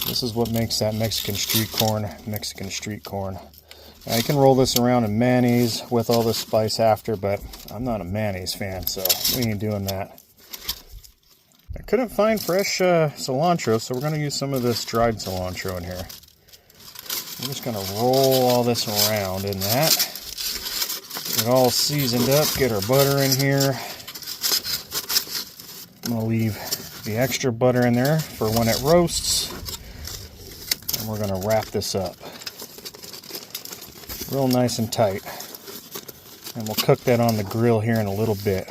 This is what makes that Mexican street corn. Now you can roll this around in mayonnaise with all this spice after, but I'm not a mayonnaise fan, so we ain't doing that. I couldn't find fresh cilantro, so we're going to use some of this dried cilantro in here. I'm just going to roll all this around in that. Get it all seasoned up, get our butter in here. I'm going to leave the extra butter in there for when it roasts. And we're going to wrap this up. real nice and tight. And we'll cook that on the grill here in a little bit.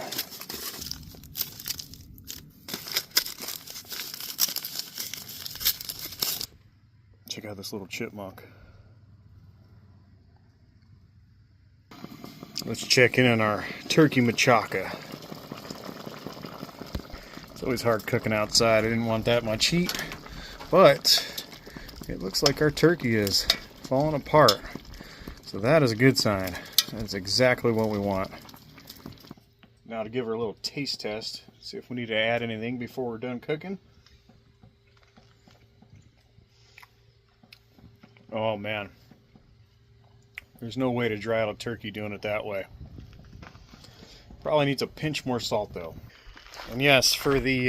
Check out this little chipmunk. Let's check in on our turkey machaca. It's always hard cooking outside. I didn't want that much heat, but it looks like our turkey is falling apart. So that is a good sign. That's exactly what we want. Now to give her a little taste test, see if we need to add anything before we're done cooking. Oh man, there's no way to dry out a turkey doing it that way. Probably needs a pinch more salt though. And yes, for the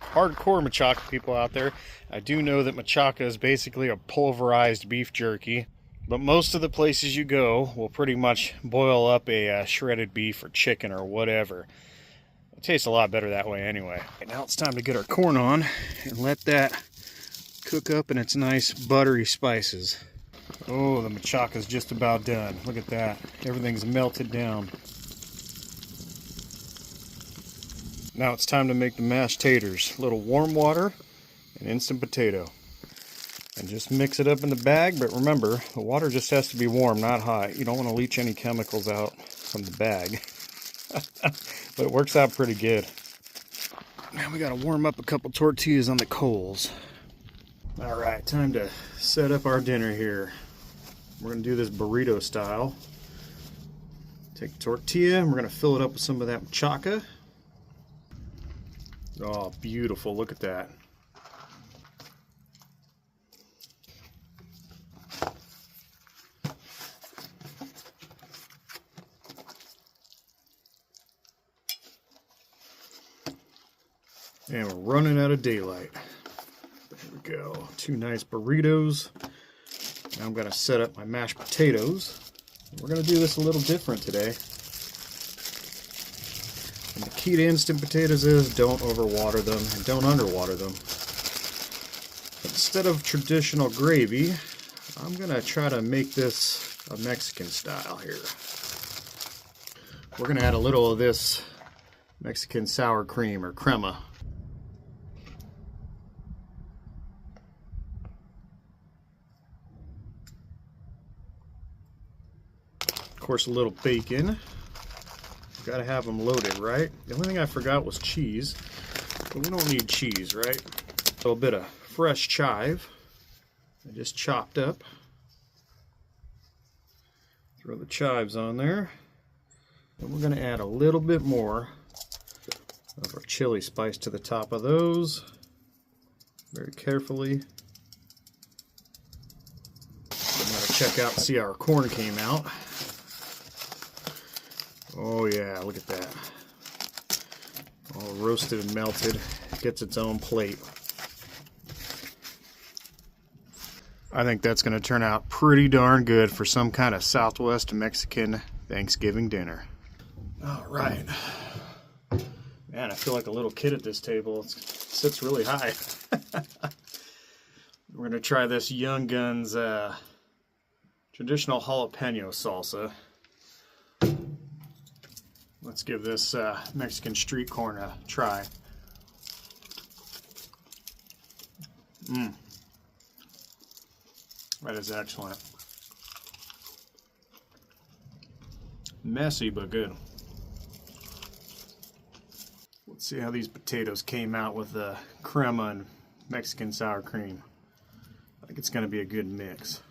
hardcore machaca people out there, I do know that machaca is basically a pulverized beef jerky, but most of the places you go will pretty much boil up a shredded beef or chicken or whatever. It tastes a lot better that way anyway. Okay, now it's time to get our corn on and let that cook up in its nice buttery spices. Oh, the machaca's just about done. Look at that. Everything's melted down. Now it's time to make the mashed taters. A little warm water and instant potato. And just mix it up in the bag, but remember, the water just has to be warm, not hot. You don't want to leach any chemicals out from the bag. But it works out pretty good. Now we gotta warm up a couple tortillas on the coals. Alright, time to set up our dinner here. We're going to do this burrito style. Take the tortilla and we're going to fill it up with some of that machaca. Oh, beautiful. Look at that. And we're running out of daylight. There we go. 2 nice burritos. Now I'm going to set up my mashed potatoes. We're going to do this a little different today. And the key to instant potatoes is don't overwater them and don't underwater them. But instead of traditional gravy, I'm going to try to make this a Mexican style here. We're going to add a little of this Mexican sour cream or crema. Of course, a little bacon. Gotta have them loaded, right? The only thing I forgot was cheese, but we don't need cheese, right? A little bit of fresh chive. I just chopped up. Throw the chives on there. And we're gonna add a little bit more of our chili spice to the top of those. Very carefully. I'm gonna check out and see how our corn came out. Oh yeah, look at that. All roasted and melted. It gets its own plate. I think that's going to turn out pretty darn good for some kind of Southwest Mexican Thanksgiving dinner. All right. Man, I feel like a little kid at this table. It sits really high. We're going to try this Young Guns traditional jalapeno salsa. Let's give this Mexican street corn a try. That is excellent. Messy, but good. Let's see how these potatoes came out with the crema and Mexican sour cream. I think it's going to be a good mix.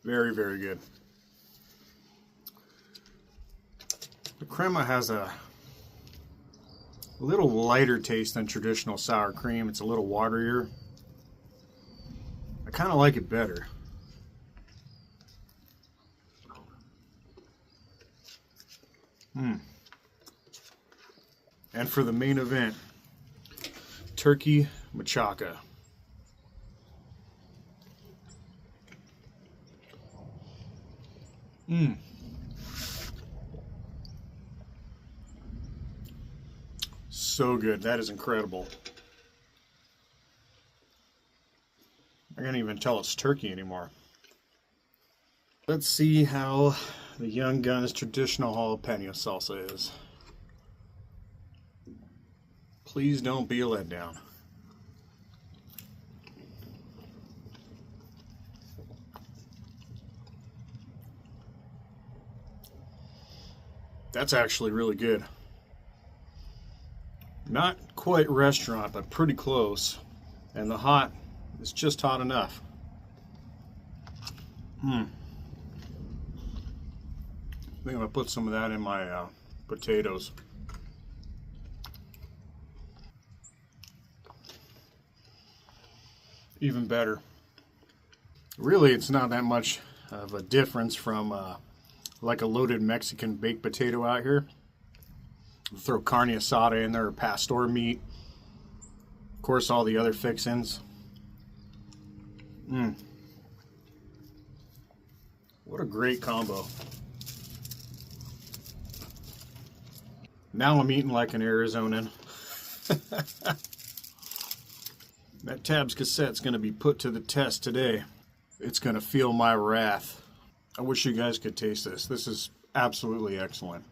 Very, very good. The crema has a little lighter taste than traditional sour cream. It's a little waterier. I kind of like it better. And for the main event, turkey machaca. So good. That is incredible. I can't even tell it's turkey anymore. Let's see how the Young Guns traditional jalapeno salsa is. Please don't be a letdown. That's actually really good. Not quite restaurant, but pretty close. And the hot is just hot enough. I think I'm gonna put some of that in my potatoes. Even better. Really, it's not that much of a difference from like a loaded Mexican baked potato out here. Throw carne asada in there, or pastor meat. Of course, all the other fixings. What a great combo. Now I'm eating like an Arizonan. That Tabs cassette's going to be put to the test today. It's going to feel my wrath. I wish you guys could taste this. This is absolutely excellent.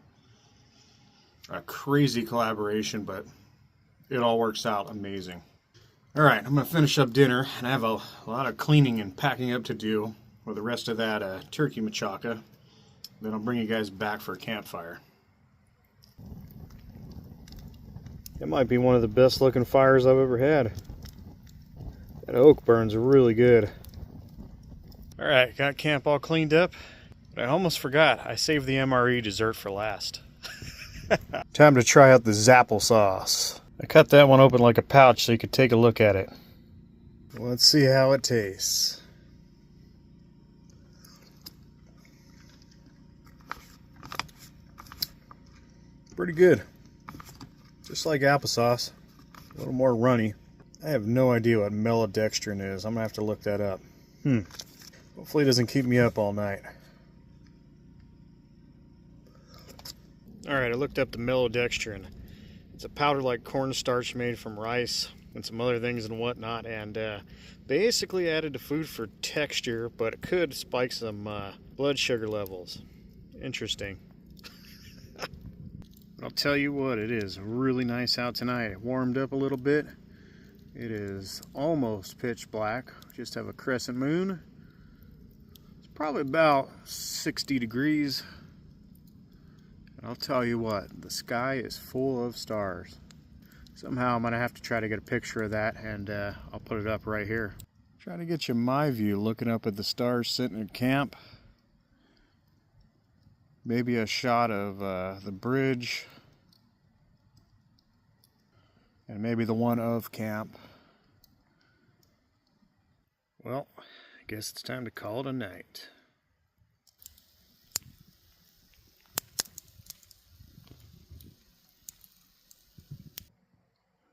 A crazy collaboration, but it all works out amazing. Alright, I'm going to finish up dinner, and I have a lot of cleaning and packing up to do with the rest of that turkey machaca. Then I'll bring you guys back for a campfire. It might be one of the best looking fires I've ever had. That oak burns really good. Alright, got camp all cleaned up. But I almost forgot, I saved the MRE dessert for last. Time to try out the Zapple sauce. I cut that one open like a pouch so you could take a look at it. Let's see how it tastes. Pretty good. Just like applesauce. A little more runny. I have no idea what maltodextrin is. I'm going to have to look that up. Hopefully it doesn't keep me up all night. Alright, I looked up the maltodextrin. It's a powder-like cornstarch made from rice and some other things and whatnot, and basically added to food for texture, but it could spike some blood sugar levels. Interesting. I'll tell you what, it is really nice out tonight. It warmed up a little bit. It is almost pitch black. Just have a crescent moon. It's probably about 60 degrees. And I'll tell you what, the sky is full of stars. Somehow I'm going to have to try to get a picture of that, and I'll put it up right here. Try to get you my view looking up at the stars sitting at camp. Maybe a shot of the bridge. And maybe the one of camp. Well, I guess it's time to call it a night.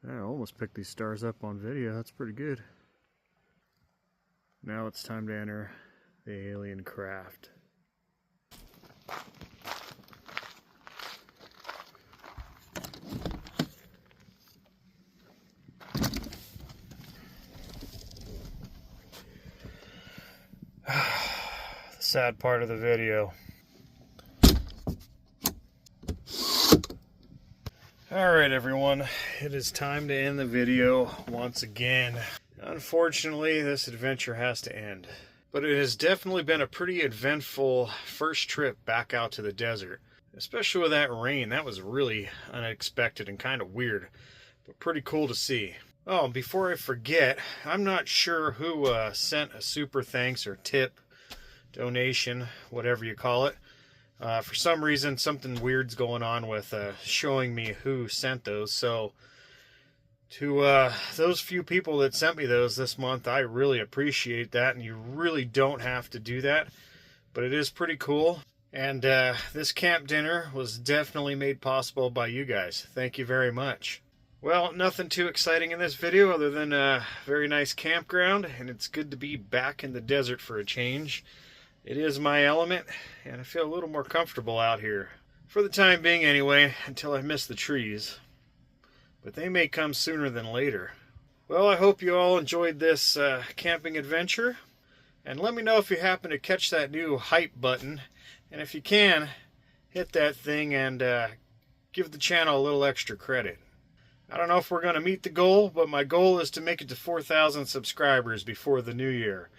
I almost picked these stars up on video. That's pretty good. Now it's time to enter the alien craft. The sad part of the video. Alright everyone, it is time to end the video once again. Unfortunately, this adventure has to end. But it has definitely been a pretty eventful first trip back out to the desert. Especially with that rain, that was really unexpected and kind of weird. But pretty cool to see. Oh, before I forget, I'm not sure who sent a super thanks or tip, donation, whatever you call it. For some reason, something weird's going on with showing me who sent those. So, to those few people that sent me those this month, I really appreciate that. And you really don't have to do that. But it is pretty cool. And this camp dinner was definitely made possible by you guys. Thank you very much. Well, nothing too exciting in this video other than a very nice campground. And it's good to be back in the desert for a change. It is my element, and I feel a little more comfortable out here. For the time being anyway, until I miss the trees. But they may come sooner than later. Well, I hope you all enjoyed this camping adventure. And let me know if you happen to catch that new hype button. And if you can, hit that thing and give the channel a little extra credit. I don't know if we're going to meet the goal, but my goal is to make it to 4,000 subscribers before the new year.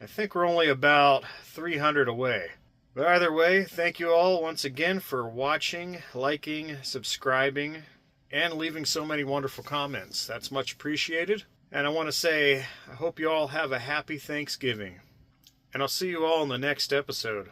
I think we're only about 300 away. But either way, thank you all once again for watching, liking, subscribing, and leaving so many wonderful comments. That's much appreciated. And I want to say, I hope you all have a happy Thanksgiving. And I'll see you all in the next episode.